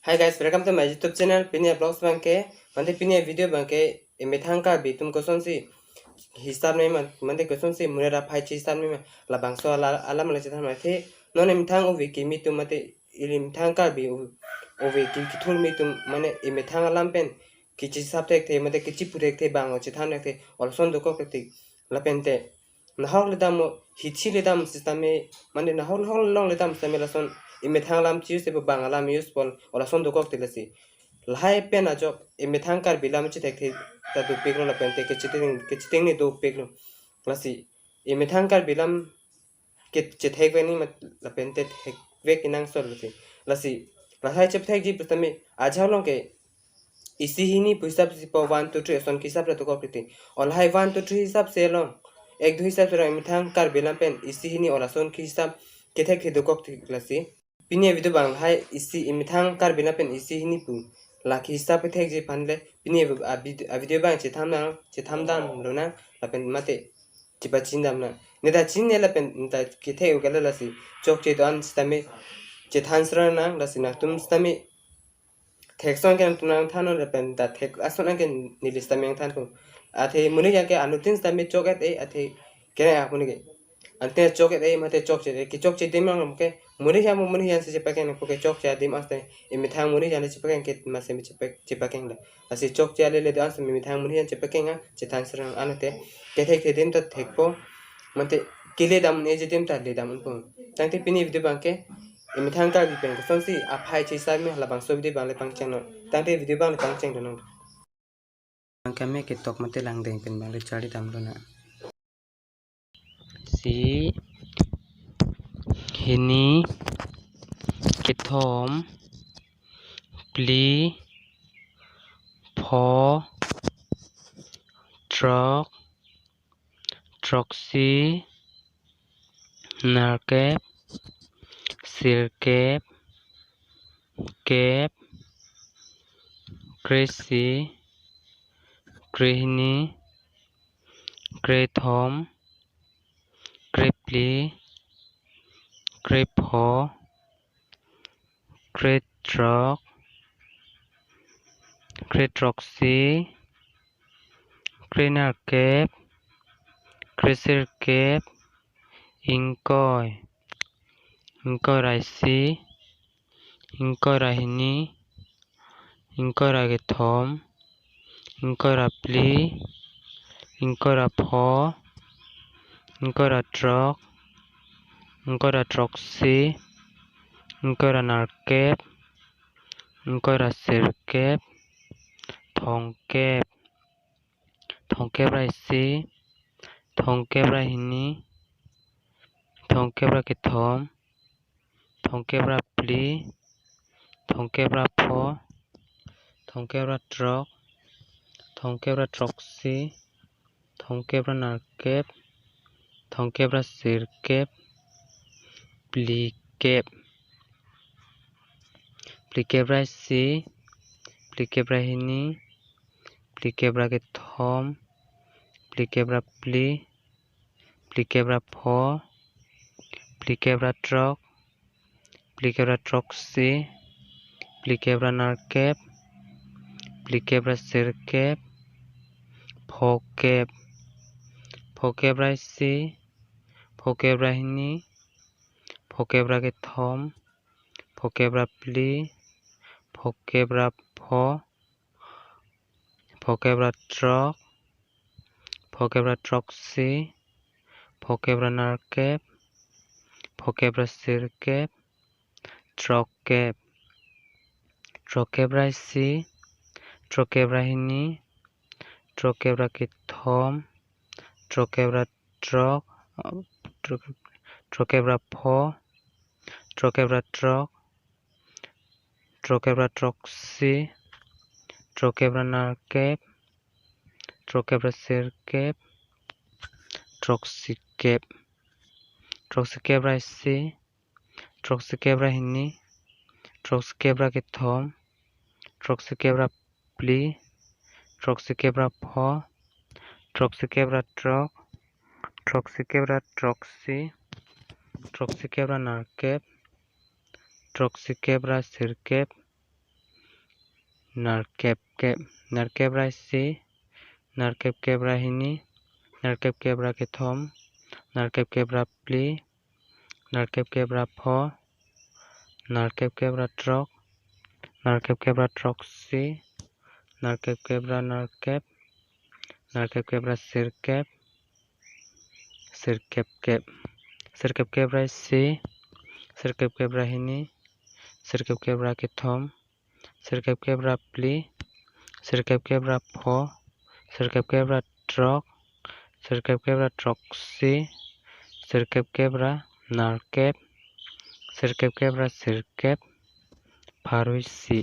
Hi guys, welcome to my YouTube channel. Pinia blogs bangke, mante pinia video bangke, emetangka bitum koson si hisab nei mante koson si munera phai chi hisab nei la bangso alam la chitham the non emetang ovi ki mitum mate emetangka bi ovi ki thul mitum mane emetang alam pen ki chi hisab tek the mate ki chi purek the bang o chitham nek the olson doko kete la pente nahok ledam hichi ledam sistame mane nahok long ledam sistame la son imethang lam chius ebo bangalam use pol ola son doko telasi lahai pen ajok imethang kar bilam chi tek the ta du peklo la pen te ke chiting ni do peklo lasi imethang kar bilam ke chethek ve ni la pen te thek ve kinang sol lasi lahai chep thek ji prastame ajhalong ke isi hini pusap si po 1 to 3 son kisap la doko kriti olhai 1 to 3 hisab se long ek du hisab se imethang kar bilam pen isi hini ola son ki hisab ke thek the doko lasi Pinia video bang hai isi imithang kar bina pen isi hini pu laki hisab pe thek je panle pinia video bang chitham dam lona la pen mate chipa chindam na neta chin ne la pen ta ki the u kala lasi chok che dan stame chithan sra na lasi na tum stame thek son ken tunang thano la pen ta thek ason ken nilis tameng than ko athe muni ya ke anutin stame choket e athe kene apuni ke ante choket e mate chok che ki chok che dimang ke muni ya se paken ko ke chok che dim aste imithang muni ya se paken ke mase mi che paken la asi chok che le dan se imithang muni ya che paken ga che than sra anate ke thek the dim ta thek po mate kile dam ne je dim ta le dam po tang te pini video bang ke imithang ka pen ko son si aphai che sa mi la bang so video bang le pang chang no tang te video bang le pang chang no bang kame ke tok mate lang deng pen bang le chari dam lo na si hini kithom pli pho truck troxy narkep sirkep kep crazy krihini krethom krepli krepho kretrok kretroxy krenarkep kresirkep ingkoi raisi ingkoi rahini ingkoi ragethom ingkoi rapli ingkoi rapho ingkoi ratrok ingkoi ratroxy ingkoi ranarkep ingkoi rasirkep thongkep raisi thongkep rahini thongkep rakethom thongkep rapli thongkep rapho thongkep ratrok thongkep ratroxy thongkep ranarkep thongkep rasirkep plikep raisi plikep rahini plikep rakethom plikep rapli plikep rapho plikep ratrok plikep ratroxy plikep ranarkep plikep rasirkep phokep raisi phokep rahini phokep rakethom phokep rapli phokep rapho phokep ratrok phokep ratroxy phokep ranarkep phokep rasirkep trokep raisi trokep rahini trokep rakethom trokep ratrok trokep rapho trokep ratrok trokep ratroxy trokep ranarkep trokep rasirkep troxykep raisi troxykep rahini troxykep rakethom troxykep rapli troxykep rapho troxykep ratrok troxykep ratroxy troxykep ranarkep troxykep rasirkep narkep kep narkep rai si narkep kep rai hini narkep kep ra kethom narkep kep ra pli narkep kep ra pho narkep kep ra trok narkep kep ra trok si narkep kep ra narkep narkep kep ra sirkep sirkep kep sirkep kep rai si sirkep kep ra hini sirkep kep ra kethom sirkep kep ra pli sirkep kep ra pho sirkep kep ra trok sirkep kep ra trok si sirkep kep ra narkep sirkep kep ra sirkep pharui si